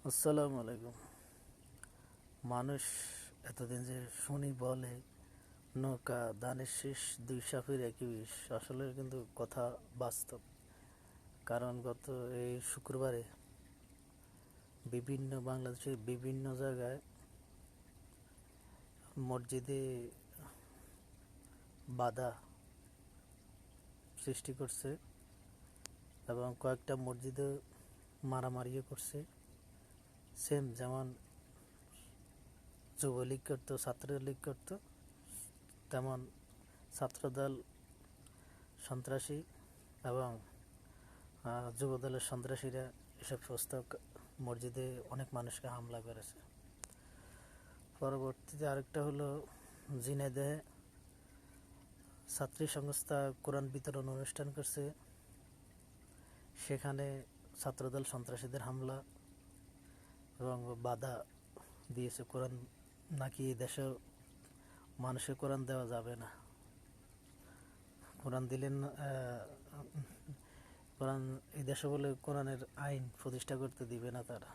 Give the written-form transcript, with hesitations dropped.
আসসালামু আলাইকুম। মানুষ এতদিন যে শুনি বলে নৌকা ধানের শীষ দুই সাফির একই বিষ, আসলে কিন্তু কথা বাস্তব। কারণ গত এই শুক্রবারে বাংলাদেশের বিভিন্ন জায়গায় মসজিদে বাধা সৃষ্টি করছে এবং কয়েকটা মসজিদে মারামারিও করছে। সেম যেমন যুবলীগ করতো, ছাত্রলীগ করতো, তেমন ছাত্রদল সন্ত্রাসী এবং যুবদলের সন্ত্রাসীরা এসব মসজিদে অনেক মানুষকে হামলা করেছে। পরবর্তীতে আরেকটা হলো ঝিনাইদহে ছাত্রী সংস্থা কোরআন বিতরণ অনুষ্ঠান করছে, সেখানে ছাত্রদল সন্ত্রাসীদের হামলা এবং বাধা দিয়েছে। কোরআন নাকি এই দেশে মানুষের কোরআন দেওয়া যাবে না, কোরআন দিলেন কোরআন এই দেশে বলে কোরআনের আইন প্রতিষ্ঠা করতে দিবে না তারা।